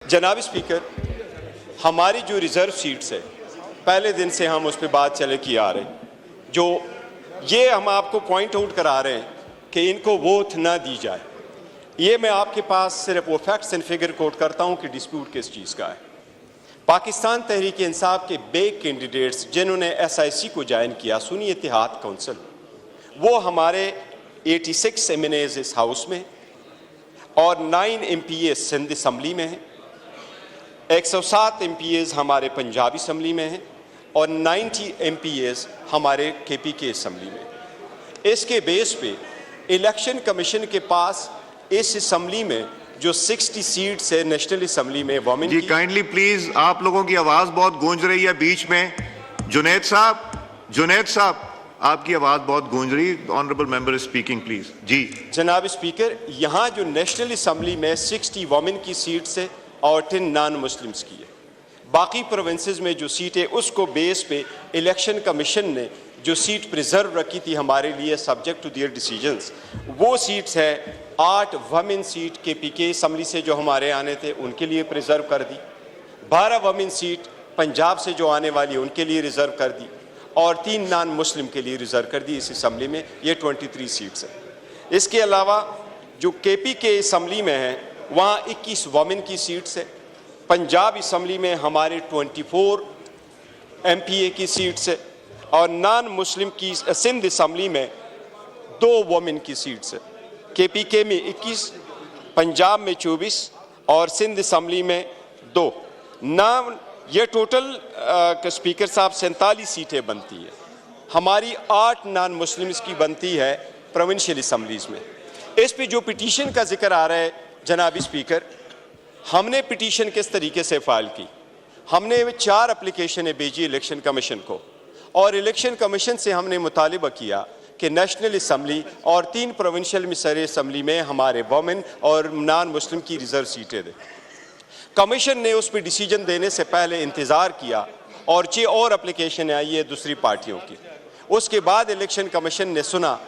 जनाब स्पीकर, हमारी जो रिज़र्व सीट्स है पहले दिन से हम उस पर बात चले की आ रहे हैं, जो ये हम आपको पॉइंट आउट करा रहे हैं कि इनको वोट ना दी जाए। ये मैं आपके पास सिर्फ वो फैक्ट्स एंड फिगर कोट करता हूँ कि डिस्प्यूट किस चीज़ का है। पाकिस्तान तहरीक इंसाफ के बे कैंडिडेट्स जिन्होंने SIC को ज्वाइन किया, सुन्नी इत्तेहाद काउंसिल, वो हमारे 86 MNAs इस हाउस में और 9 MPAs सिंध असम्बली में हैं, 107 MPAs हमारे पंजाब असम्बली में हैं और 90 MPAs हमारे KPK असम्बली में। इसके बेस पे इलेक्शन कमीशन के पास इस असम्बली में जो 60 सीट्स है नेशनल असम्बली में वोमेन जी, काइंडली प्लीज, आप लोगों की आवाज बहुत गूंज रही है बीच में। जुनैद साहब, आपकी आवाज बहुत गूंज रही है। Honourable member is speaking, please. जी जनाब स्पीकर, यहाँ जो नेशनल असम्बली में 60 वोमेन की सीट्स है और 10 नॉन मुस्लिम्स की है। बाकी प्रोविंसेस में जो सीट है उसको बेस पे इलेक्शन कमीशन ने जो सीट प्रिजर्व रखी थी हमारे लिए सब्जेक्ट टू देयर डिसीजंस, वो सीट्स है 8 वमेन सीट KPK असम्बली से जो हमारे आने थे उनके लिए प्रिजर्व कर दी, 12 वमेन सीट पंजाब से जो आने वाली उनके लिए रिजर्व कर दी और 3 नॉन मुस्लिम के लिए रिजर्व कर दी इस असम्बली में। ये 23 सीट्स हैं। इसके अलावा जो KPK असम्बली में है वहाँ 21 वमेन की सीट्स है। पंजाब असम्बली में हमारे 24 MPA की सीट्स है और नॉन मुस्लिम की सिंध असम्बली में 2 वमेन की सीट्स है। KPK में 21, पंजाब में 24 और सिंध असम्बली में 2। नाम ये टोटल स्पीकर साहब 47 सीटें बनती है। हमारी 8 नॉन मुस्लिम्स की बनती है प्रोविंशियल असम्बलीज में। इस पे जो पिटीशन का जिक्र आ रहा है जनाब स्पीकर, हमने पिटीशन किस तरीके से फाइल की, हमने 4 एप्लीकेशनें भेजी इलेक्शन कमीशन को और इलेक्शन कमीशन से हमने मुतालिबा किया कि नेशनल असम्बली और 3 प्रोविंशियल मिसरी असम्बली में हमारे वोमेन और नॉन मुस्लिम की रिजर्व सीटें दें। कमीशन ने उस पर डिसीजन देने से पहले इंतज़ार किया और 6 और एप्लीकेशन आई है दूसरी पार्टियों की। उसके बाद इलेक्शन कमीशन ने सुना,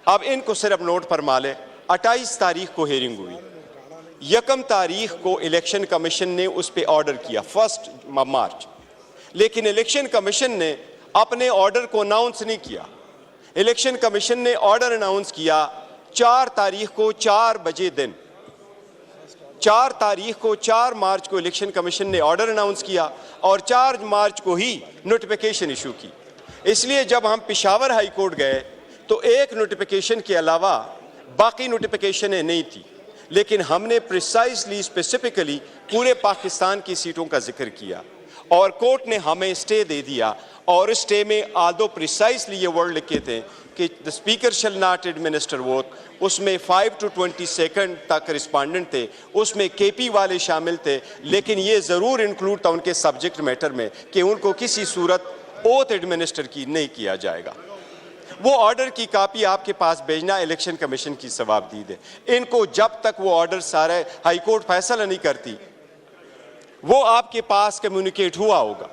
अब इनको सिर्फ नोट फरमा ले, 28 तारीख को हेयरिंग हुई, 1 तारीख को इलेक्शन कमीशन ने उस पर ऑर्डर किया 1 मार्च, लेकिन इलेक्शन कमीशन ने अपने ऑर्डर को अनाउंस नहीं किया। इलेक्शन कमीशन ने ऑर्डर अनाउंस किया 4 तारीख को 4 बजे दिन, 4 तारीख को 4 मार्च को इलेक्शन कमीशन ने ऑर्डर अनाउंस किया और 4 मार्च को ही नोटिफिकेशन इशू की। इसलिए जब हम पेशावर हाई कोर्ट गए तो एक नोटिफिकेशन के अलावा बाकी नोटिफिकेशनें नहीं थी, लेकिन हमने प्रिसाइसली स्पेसिफिकली पूरे पाकिस्तान की सीटों का जिक्र किया और कोर्ट ने हमें स्टे दे दिया। और स्टे में आदो प्रिसाइसली ये वर्ड लिखे थे कि the speaker shall not administer vote, उसमें 5 to 22 तक रिस्पॉन्डेंट थे, उसमें KP वाले शामिल थे, लेकिन ये ज़रूर इंक्लूड था उनके सब्जेक्ट मैटर में कि उनको किसी सूरत ओथ एडमिनिस्टर की नहीं किया जाएगा। वो ऑर्डर की कापी आपके पास भेजना इलेक्शन कमीशन की सवाबदीद है। इनको जब तक वो ऑर्डर सारे हाई कोर्ट फैसला नहीं करती वो आपके पास कम्युनिकेट हुआ होगा।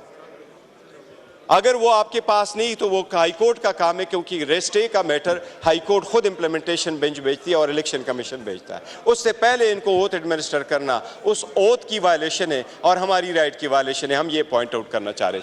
अगर वो आपके पास नहीं तो वो हाई कोर्ट का काम है, क्योंकि स्टे का मैटर हाई कोर्ट खुद इंप्लीमेंटेशन बेंच भेजती है और इलेक्शन कमीशन भेजता है। उससे पहले इनको ओथ एडमिनिस्टर करना उस ओथ की वायलेशन है और हमारी राइट की वायलेशन है। हम ये पॉइंट आउट करना चाह रहे हैं।